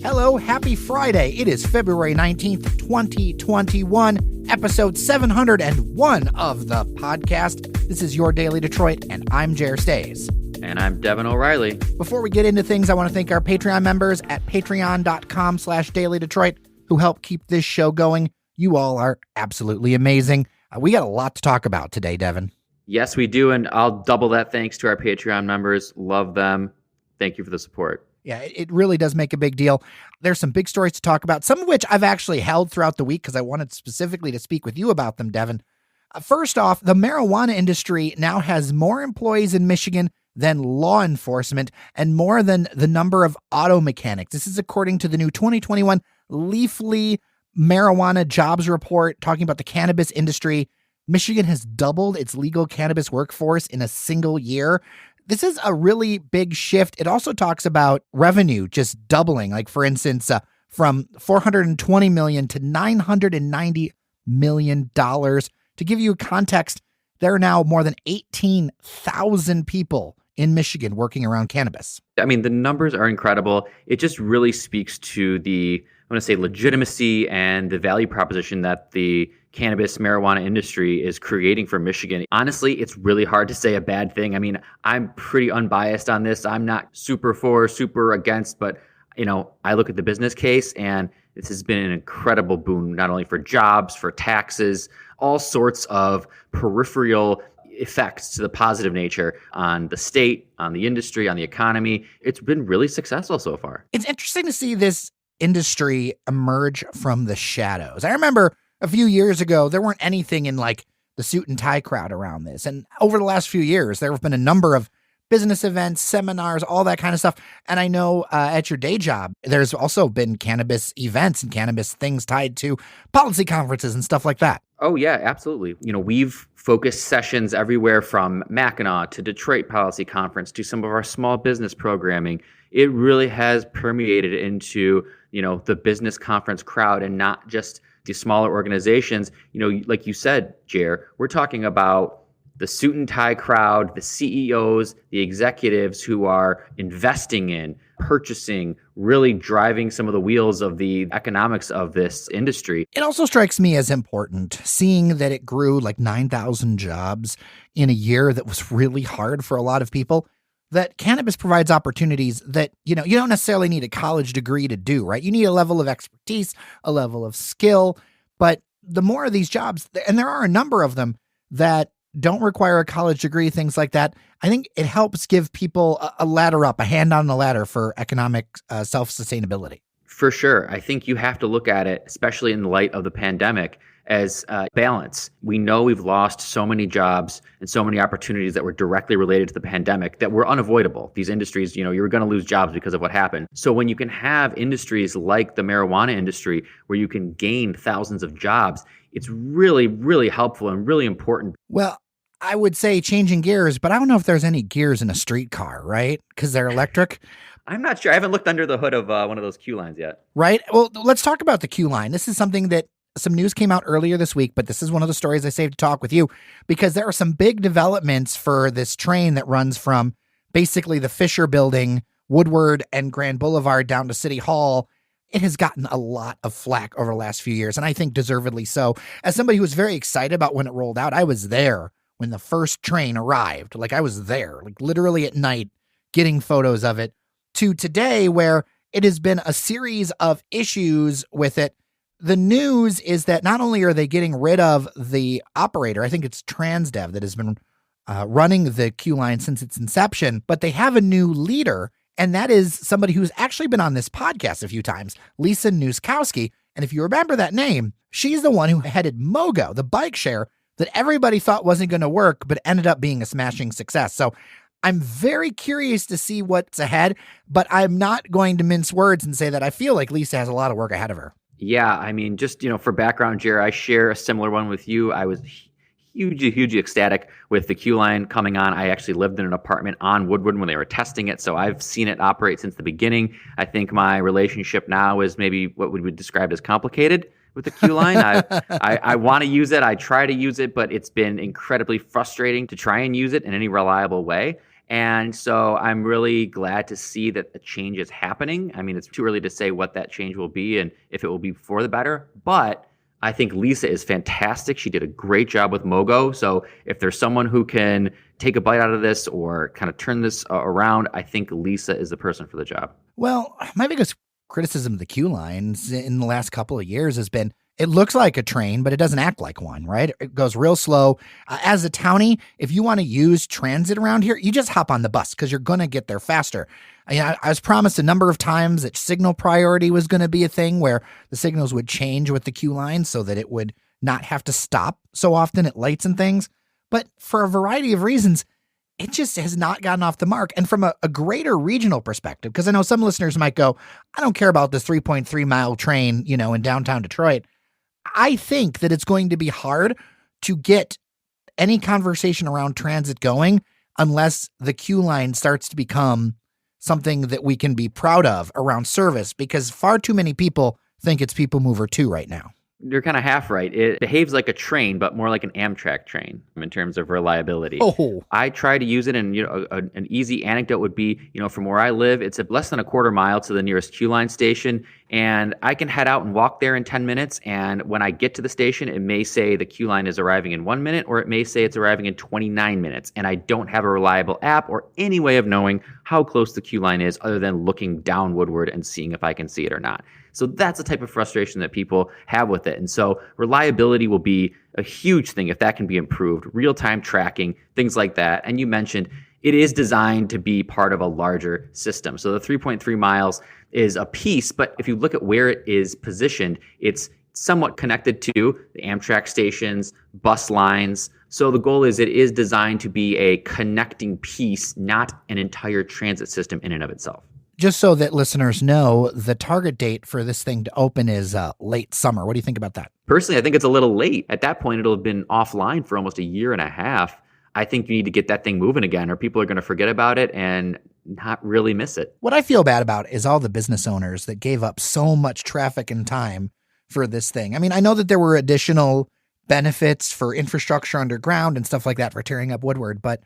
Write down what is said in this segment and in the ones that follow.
Hello, happy Friday. It is February 19th, 2021, episode 701 of the podcast. This is Your Daily Detroit, and I'm Jer Stays. And I'm Devin O'Reilly. Before we get into things, I want to thank our Patreon members at patreon.com/dailydetroit who help keep this show going. You all are absolutely amazing. We got a lot to talk about today, Devin. Yes, we do, and I'll double that thanks to our Patreon members. Love them. Thank you for the support. Yeah, it really does make a big deal. There's some big stories to talk about, some of which I've actually held throughout the week because I wanted specifically to speak with you about them, Devin. First off, the marijuana industry now has more employees in Michigan than law enforcement and more than the number of auto mechanics. This is according to the new 2021 Leafly Marijuana Jobs Report talking about the cannabis industry. Michigan has doubled its legal cannabis workforce in a single year. This is a really big shift. It also talks about revenue just doubling. Like, for instance, from $420 million to $990 million. To give you context, there are now more than 18,000 people in Michigan working around cannabis. I mean, the numbers are incredible. It just really speaks to the, I want to say, legitimacy and the value proposition that the cannabis marijuana industry is creating for Michigan. Honestly, it's really hard to say a bad thing. I mean, I'm pretty unbiased on this. I'm not super for, super against, but I look at the business case and this has been an incredible boon, not only for jobs, for taxes, all sorts of peripheral effects to the positive nature on the state, on the industry, on the economy. It's been really successful so far. It's interesting to see this industry emerge from the shadows. I remember a few years ago, there weren't anything in like the suit and tie crowd around this. And over the last few years, there have been a number of business events, seminars, all that kind of stuff. And I know at your day job, there's also been cannabis events and cannabis things tied to policy conferences and stuff like that. Oh, yeah, absolutely. We've focused sessions everywhere from Mackinac to Detroit Policy Conference to some of our small business programming. It really has permeated into, the business conference crowd and not just the smaller organizations. Like you said, Jer, we're talking about the suit and tie crowd, the CEOs, the executives who are investing in, purchasing, really driving some of the wheels of the economics of this industry. It also strikes me as important seeing that it grew like 9,000 jobs in a year that was really hard for a lot of people, that cannabis provides opportunities that, you don't necessarily need a college degree to do, right? You need a level of expertise, a level of skill, but the more of these jobs, and there are a number of them that don't require a college degree, things like that, I think it helps give people a ladder up, a hand on the ladder for economic self-sustainability. For sure. I think you have to look at it, especially in the light of the pandemic, as balance. We know we've lost so many jobs and so many opportunities that were directly related to the pandemic that were unavoidable. These industries, you were going to lose jobs because of what happened. So when you can have industries like the marijuana industry where you can gain thousands of jobs, it's really, really helpful and really important. Well, I would say changing gears, but I don't know if there's any gears in a streetcar, right? Because they're electric. I'm not sure. I haven't looked under the hood of one of those QLINEs yet. Right. Well, let's talk about the QLINE. This is something that some news came out earlier this week, but this is one of the stories I saved to talk with you because there are some big developments for this train that runs from basically the Fisher Building, Woodward, and Grand Boulevard down to City Hall. It has gotten a lot of flack over the last few years, and I think deservedly so. As somebody who was very excited about when it rolled out, I was there when the first train arrived. Like, I was there, like literally at night, getting photos of it, to today where it has been a series of issues with it. The news is that not only are they getting rid of the operator, I think it's Transdev that has been running the QLINE since its inception, but they have a new leader, and that is somebody who's actually been on this podcast a few times, Lisa Nuskowski. And if you remember that name, she's the one who headed Mogo, the bike share that everybody thought wasn't going to work, but ended up being a smashing success. So I'm very curious to see what's ahead, but I'm not going to mince words and say that I feel like Lisa has a lot of work ahead of her. Yeah, I mean, just, for background, Jer, I share a similar one with you. I was hugely ecstatic with the QLINE coming on. I actually lived in an apartment on Woodward when they were testing it, so I've seen it operate since the beginning. I think my relationship now is maybe what we would describe as complicated with the QLINE. I want to use it. I try to use it, but it's been incredibly frustrating to try and use it in any reliable way. And so I'm really glad to see that the change is happening. I mean, it's too early to say what that change will be and if it will be for the better, but I think Lisa is fantastic. She did a great job with Mogo. So if there's someone who can take a bite out of this or kind of turn this around, I think Lisa is the person for the job. Well, my biggest criticism of the QLINEs in the last couple of years has been it looks like a train, but it doesn't act like one, right? It goes real slow. As a townie, if you want to use transit around here, you just hop on the bus because you're going to get there faster. I was promised a number of times that signal priority was going to be a thing where the signals would change with the QLINE so that it would not have to stop so often at lights and things. But for a variety of reasons, it just has not gotten off the mark. And from a greater regional perspective, because I know some listeners might go, I don't care about this 3.3 mile train, in downtown Detroit. I think that it's going to be hard to get any conversation around transit going unless the QLINE starts to become something that we can be proud of around service, because far too many people think it's People Mover 2 right now. You're kind of half right. It behaves like a train, but more like an Amtrak train in terms of reliability. Oh, I try to use it, and an easy anecdote would be, from where I live, it's less than a quarter mile to the nearest QLINE station, and I can head out and walk there in 10 minutes. And when I get to the station, it may say the QLINE is arriving in 1 minute, or it may say it's arriving in 29 minutes. And I don't have a reliable app or any way of knowing how close the QLINE is other than looking down Woodward and seeing if I can see it or not. So that's the type of frustration that people have with it. And so reliability will be a huge thing if that can be improved, real-time tracking, things like that. And you mentioned it is designed to be part of a larger system. So the 3.3 miles is a piece, but if you look at where it is positioned, it's somewhat connected to the Amtrak stations, bus lines. So the goal is it is designed to be a connecting piece, not an entire transit system in and of itself. Just so that listeners know, the target date for this thing to open is late summer. What do you think about that? Personally, I think it's a little late. At that point, it'll have been offline for almost a year and a half. I think you need to get that thing moving again, or people are going to forget about it and not really miss it. What I feel bad about is all the business owners that gave up so much traffic and time for this thing. I mean, I know that there were additional benefits for infrastructure underground and stuff like that for tearing up Woodward, but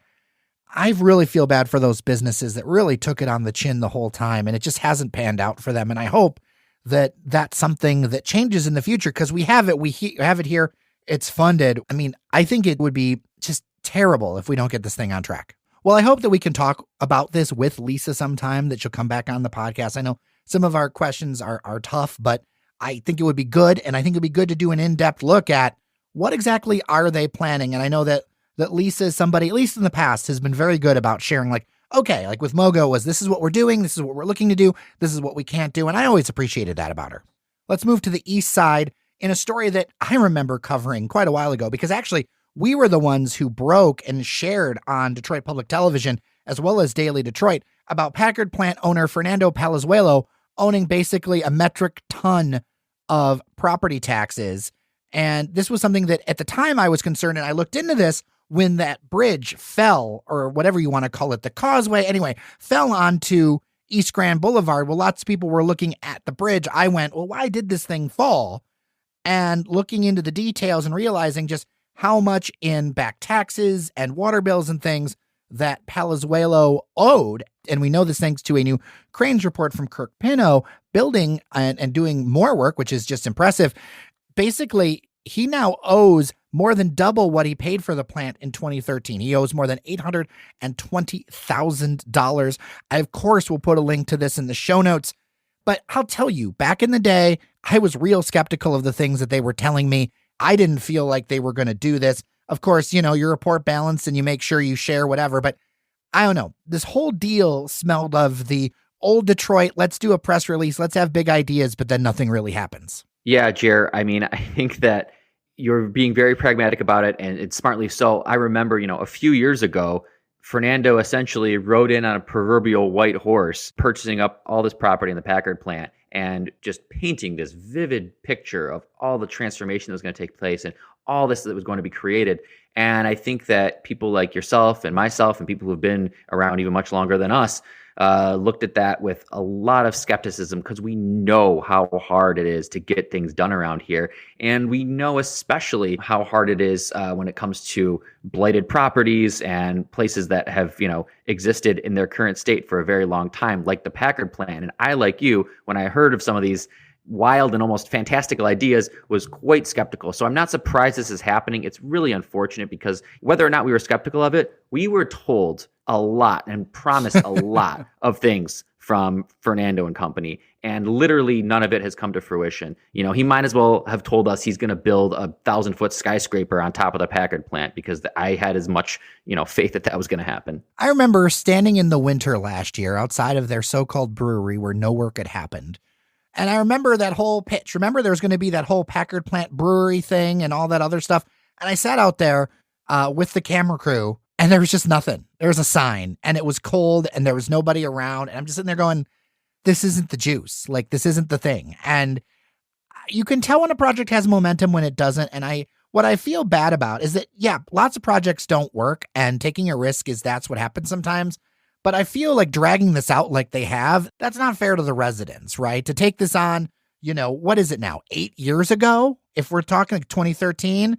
I really feel bad for those businesses that really took it on the chin the whole time, and it just hasn't panned out for them. And I hope that that's something that changes in the future, because we have it. We have it here. It's funded. I mean, I think it would be just terrible if we don't get this thing on track. Well, I hope that we can talk about this with Lisa sometime, that she'll come back on the podcast. I know some of our questions are tough, but I think it would be good. And I think it'd be good to do an in-depth look at what exactly are they planning. And I know that Lisa is somebody, at least in the past, has been very good about sharing, like, okay, like with Mogo this is what we're doing. This is what we're looking to do. This is what we can't do. And I always appreciated that about her. Let's move to the East Side in a story that I remember covering quite a while ago, because actually we were the ones who broke and shared on Detroit Public Television, as well as Daily Detroit, about Packard Plant owner Fernando Pallazuelo owning basically a metric ton of property taxes. And this was something that at the time I was concerned, and I looked into this, when that bridge fell, or whatever you want to call it, the causeway, anyway, fell onto East Grand Boulevard. Well, lots of people were looking at the bridge. I went, well, why did this thing fall? And looking into the details and realizing just how much in back taxes and water bills and things that Pallazuelo owed. And we know this thanks to a new Cranes report from Kirk Pinot, building and doing more work, which is just impressive. Basically, he now owes more than double what he paid for the plant in 2013. He owes more than $820,000. I, of course, will put a link to this in the show notes. But I'll tell you, back in the day, I was real skeptical of the things that they were telling me. I didn't feel like they were going to do this. Of course, you report balance and you make sure you share whatever. But I don't know. This whole deal smelled of the old Detroit. Let's do a press release. Let's have big ideas, but then nothing really happens. Yeah, Jer. I mean, I think that you're being very pragmatic about it, and it's smartly so. I remember, a few years ago, Fernando essentially rode in on a proverbial white horse, purchasing up all this property in the Packard plant and just painting this vivid picture of all the transformation that was going to take place and all this that was going to be created. And I think that people like yourself and myself and people who've been around even much longer than us looked at that with a lot of skepticism because we know how hard it is to get things done around here. And we know especially how hard it is when it comes to blighted properties and places that have, existed in their current state for a very long time, like the Packard Plant. And I, like you, when I heard of some of these wild and almost fantastical ideas, was quite skeptical. So I'm not surprised this is happening. It's really unfortunate because whether or not we were skeptical of it, we were told a lot and promised a lot of things from Fernando and company. And literally none of it has come to fruition. He might as well have told us he's going to build a 1,000-foot skyscraper on top of the Packard plant because I had as much, faith that was going to happen. I remember standing in the winter last year outside of their so-called brewery where no work had happened. And I remember that whole pitch. Remember there was going to be that whole Packard Plant brewery thing and all that other stuff. And I sat out there with the camera crew and there was just nothing. There was a sign and it was cold and there was nobody around. And I'm just sitting there going, this isn't the juice. Like, this isn't the thing. And you can tell when a project has momentum when it doesn't. And what I feel bad about is that, yeah, lots of projects don't work and taking a risk that's what happens sometimes. But I feel like dragging this out like they have, that's not fair to the residents, right? To take this on, what is it now, 8 years ago? If we're talking like 2013,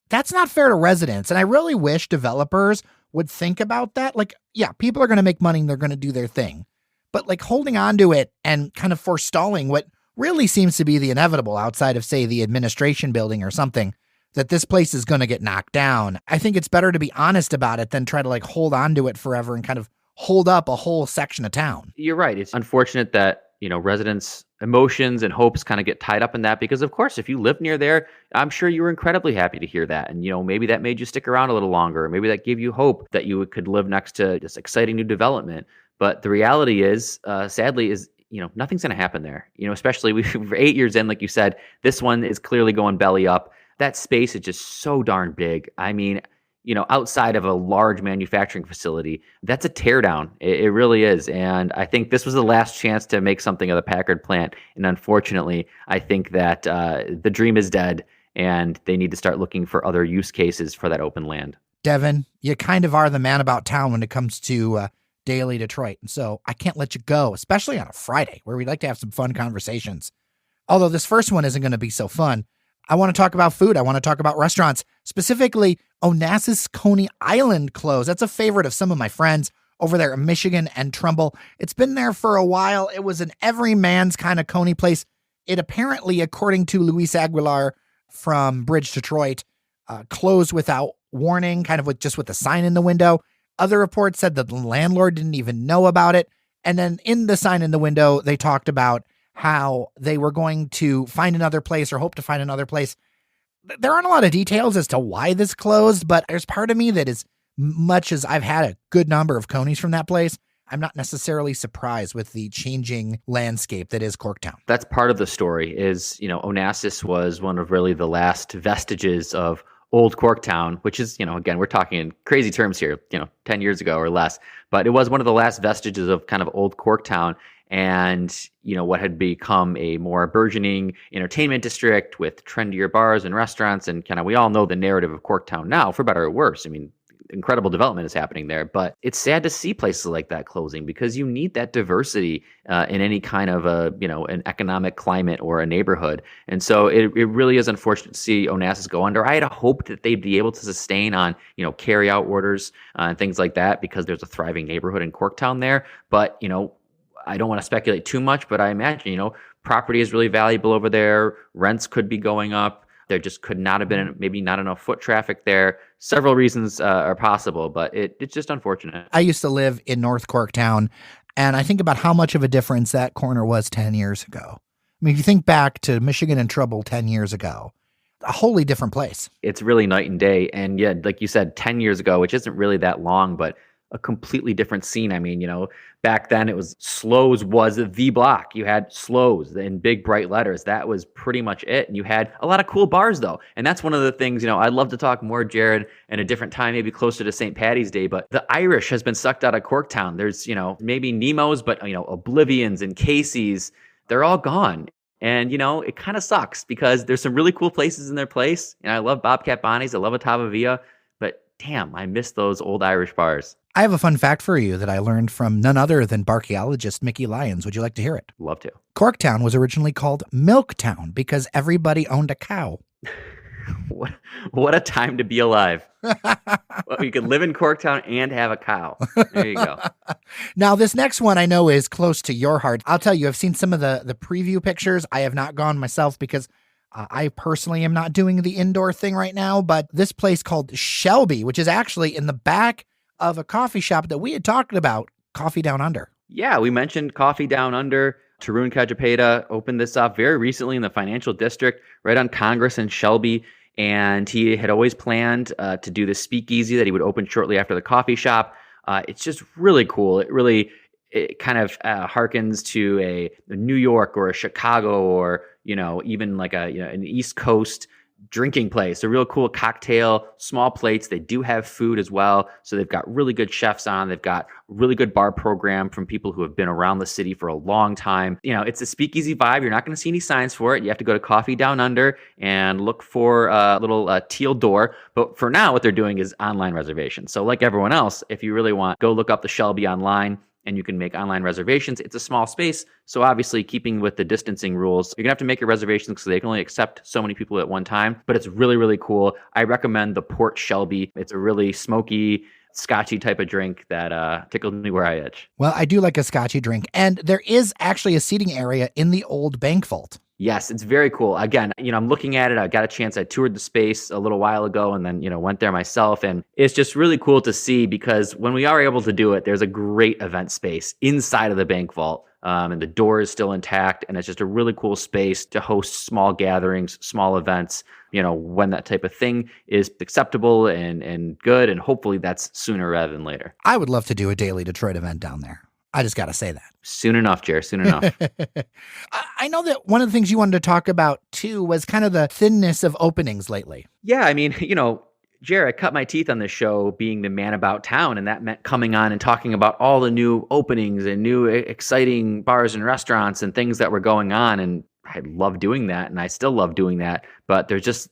that's not fair to residents. And I really wish developers would think about that. Like, yeah, people are going to make money and they're going to do their thing. But like holding on to it and kind of forestalling what really seems to be the inevitable outside of, say, the administration building or something, that this place is going to get knocked down. I think it's better to be honest about it than try to like hold on to it forever and kind of hold up a whole section of town. You're right. It's unfortunate that, residents' emotions and hopes kind of get tied up in that because, of course, if you live near there, I'm sure you were incredibly happy to hear that. And, maybe that made you stick around a little longer. Or maybe that gave you hope that you could live next to this exciting new development. But the reality is, sadly, is, nothing's going to happen there. Especially we're 8 years in, like you said, this one is clearly going belly up. That space is just so darn big. I mean, outside of a large manufacturing facility, that's a teardown. It really is. And I think this was the last chance to make something of the Packard plant. And unfortunately, I think that the dream is dead and they need to start looking for other use cases for that open land. Devin, you kind of are the man about town when it comes to daily Detroit. And so I can't let you go, especially on a Friday where we'd like to have some fun conversations. Although this first one isn't going to be so fun. I want to talk about food. I want to talk about restaurants, specifically Onassis Coney Island closed. That's a favorite of some of my friends over there in Michigan and Trumbull. It's been there for a while. It was an every man's kind of Coney place. It apparently, according to Luis Aguilar from Bridge Detroit, closed without warning, kind of with a sign in the window. Other reports said that the landlord didn't even know about it. And then in the sign in the window, they talked about how they were going to find another place or hope to find another place. There aren't a lot of details as to why this closed, but there's part of me that, as much as I've had a good number of Coneys from that place, I'm not necessarily surprised with the changing landscape that is Corktown. That's part of the story is, Onassis was one of really the last vestiges of old Corktown, which is, again, we're talking in crazy terms here, 10 years ago or less, but it was one of the last vestiges of kind of old Corktown. And, what had become a more burgeoning entertainment district with trendier bars and restaurants. And we all know the narrative of Corktown now, for better or worse. I mean, incredible development is happening there, but it's sad to see places like that closing because you need that diversity in any kind of an economic climate or a neighborhood. And so it really is unfortunate to see Onassis go under. I had hoped that they'd be able to sustain on, carry out orders and things like that because there's a thriving neighborhood in Corktown there. But, I don't want to speculate too much, but I imagine, property is really valuable over there. Rents could be going up. There just could not have been maybe not enough foot traffic there. Several reasons are possible, but it's just unfortunate. I used to live in North Corktown, and I think about how much of a difference that corner was 10 years ago. I mean, if you think back to Michigan and Trumbull 10 years ago, a wholly different place. It's really night and day. And yeah, like you said, 10 years ago, which isn't really that long, but a completely different scene. I mean, back then it was Slows was the block. You had Slows in big bright letters. That was pretty much it. And you had a lot of cool bars though. And that's one of the things, I'd love to talk more, Jared, in a different time, maybe closer to St. Patty's Day, but the Irish has been sucked out of Corktown. There's, maybe Nemo's, but, Oblivions and Casey's, they're all gone. And, it kind of sucks because there's some really cool places in their place. And I love Bobcat Bonnie's. I love Ottava Villa. But damn, I miss those old Irish bars. I have a fun fact for you that I learned from none other than barchaeologist Mickey Lyons. Would you like to hear it? Love to. Corktown was originally called Milktown because everybody owned a cow. What a time to be alive. Well, you could live in Corktown and have a cow. There you go. Now, this next one I know is close to your heart. I'll tell you, I've seen some of the preview pictures. I have not gone myself because I personally am not doing the indoor thing right now, but this place called Shelby, which is actually in the back of a coffee shop that we had talked about, Coffee Down Under. Yeah, we mentioned Coffee Down Under. Tarun Kajapeta opened this up very recently in the financial district right on Congress in Shelby. And he had always planned to do this speakeasy that he would open shortly after the coffee shop. It's just really cool. It kind of harkens to a New York or a Chicago or, even like an East Coast drinking place, a real cool cocktail, small plates. They do have food as well. So they've got really good chefs on. They've got really good bar program from people who have been around the city for a long time. It's a speakeasy vibe. You're not going to see any signs for it. You have to go to Coffee Down Under and look for a little teal door. But for now, what they're doing is online reservations. So like everyone else, if you really want, go look up the Shelby online and you can make online reservations. It's a small space. So obviously keeping with the distancing rules, you're gonna have to make your reservations because they can only accept so many people at one time, but it's really, really cool. I recommend the Port Shelby. It's a really smoky, scotchy type of drink that tickled me where I itch. Well, I do like a scotchy drink. And there is actually a seating area in the old bank vault. Yes, it's very cool. Again, I'm looking at it. I got a chance. I toured the space a little while ago and then, went there myself. And it's just really cool to see because when we are able to do it, there's a great event space inside of the bank vault. And the door is still intact. And it's just a really cool space to host small gatherings, small events, when that type of thing is acceptable and good. And hopefully that's sooner rather than later. I would love to do a daily Detroit event down there. I just got to say that. Soon enough, Jer, soon enough. I know that one of the things you wanted to talk about, too, was kind of the thinness of openings lately. Yeah, I mean, Jer, I cut my teeth on this show being the man about town, and that meant coming on and talking about all the new openings and new exciting bars and restaurants and things that were going on. And I love doing that, and I still love doing that. But there's just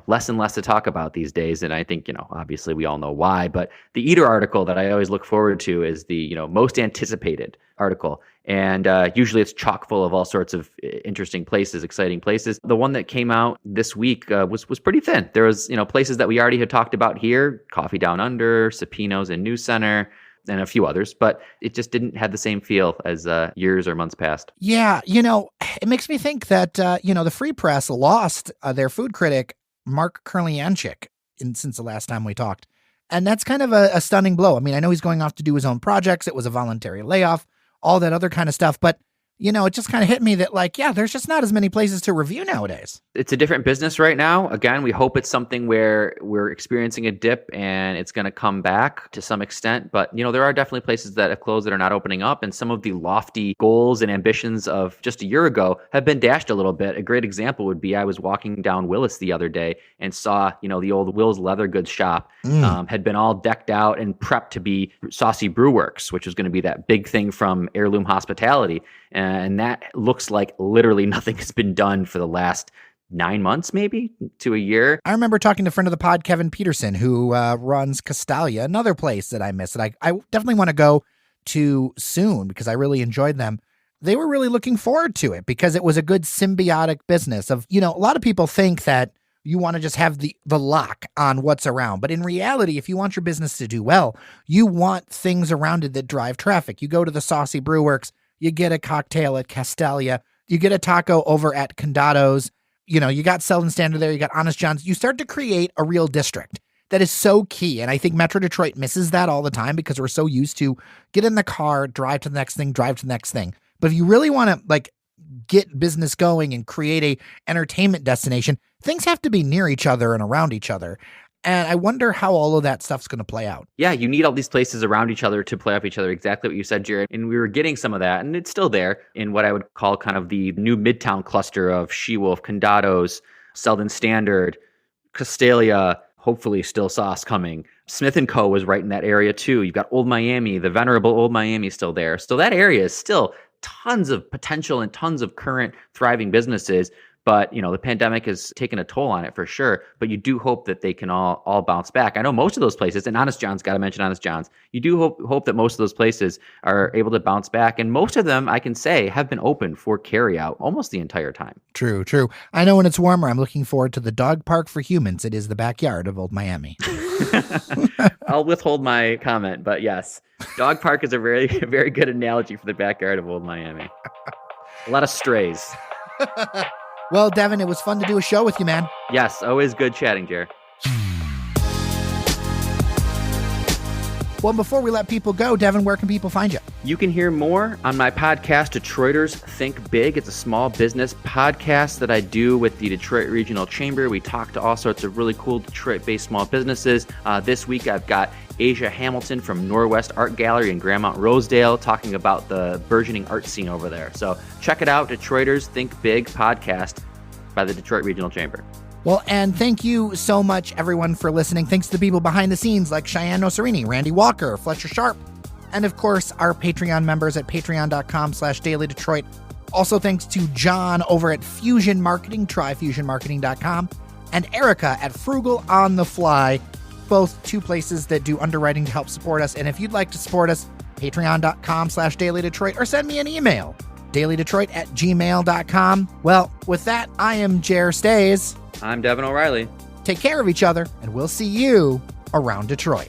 less and less to talk about these days. And I think, obviously we all know why, but the Eater article that I always look forward to is the, most anticipated article. And usually it's chock full of all sorts of interesting places, exciting places. The one that came out this week was pretty thin. There was, places that we already had talked about here, Coffee Down Under, Sapino's and News Center, and a few others, but it just didn't have the same feel as years or months past. Yeah. It makes me think that, the Free Press lost their food critic, Mark Kurlianchik, since the last time we talked. And that's kind of a stunning blow. I mean, I know he's going off to do his own projects. It was a voluntary layoff, all that other kind of stuff. But, it just kind of hit me that there's just not as many places to review nowadays. It's a different business right now. Again, we hope it's something where we're experiencing a dip and it's going to come back to some extent. But, there are definitely places that have closed that are not opening up. And some of the lofty goals and ambitions of just a year ago have been dashed a little bit. A great example would be I was walking down Willis the other day and saw, the old Will's Leather Goods shop had been all decked out and prepped to be Saucy Brew Works, which was going to be that big thing from Heirloom Hospitality. And that looks like literally nothing has been done for the last 9 months, maybe to a year. I remember talking to a friend of the pod, Kevin Peterson, who runs Castalia, another place that I miss that I definitely want to go to soon because I really enjoyed them. They were really looking forward to it because it was a good symbiotic business of, a lot of people think that you want to just have the lock on what's around. But in reality, if you want your business to do well, you want things around it that drive traffic. You go to the Saucy Brew Works, you get a cocktail at Castalia, you get a taco over at Condado's, you got Selden Standard there, you got Honest John's. You start to create a real district that is so key. And I think Metro Detroit misses that all the time because we're so used to get in the car, drive to the next thing, drive to the next thing. But if you really want to get business going and create a entertainment destination, things have to be near each other and around each other. And I wonder how all of that stuff's going to play out. Yeah, you need all these places around each other to play off each other. Exactly what you said, Jared. And we were getting some of that, and it's still there in what I would call kind of the new Midtown cluster of She-Wolf, Condado's, Selden Standard, Castalia, hopefully still Sauce coming. Smith & Co. was right in that area too. You've got Old Miami, the venerable Old Miami still there. So that area is still tons of potential and tons of current thriving businesses. But, the pandemic has taken a toll on it for sure. But you do hope that they can all bounce back. I know most of those places, and Honest John's, got to mention Honest John's, you do hope that most of those places are able to bounce back. And most of them, I can say, have been open for carryout almost the entire time. True. I know when it's warmer, I'm looking forward to the dog park for humans. It is the backyard of Old Miami. I'll withhold my comment, but yes, dog park is a very, very good analogy for the backyard of Old Miami. A lot of strays. Well, Devin, it was fun to do a show with you, man. Yes, always good chatting, Jer. Well, before we let people go, Devin, where can people find you? You can hear more on my podcast, Detroiters Think Big. It's a small business podcast that I do with the Detroit Regional Chamber. We talk to all sorts of really cool Detroit-based small businesses. This week, I've got Asia Hamilton from Norwest Art Gallery in Grandmont Rosedale talking about the burgeoning art scene over there. So check it out, Detroiters Think Big podcast by the Detroit Regional Chamber. Well, and thank you so much, everyone, for listening. Thanks to the people behind the scenes like Cheyenne Nosarini, Randy Walker, Fletcher Sharp, and of course, our Patreon members at patreon.com/dailydetroit. Also, thanks to John over at Fusion Marketing, tryfusionmarketing.com, and Erica at Frugal on the Fly, both two places that do underwriting to help support us. And if you'd like to support us, patreon.com/dailydetroit, or send me an email, dailydetroit@gmail.com. Well, with that, I am Jer Stays. I'm Devin O'Reilly. Take care of each other, and we'll see you around Detroit.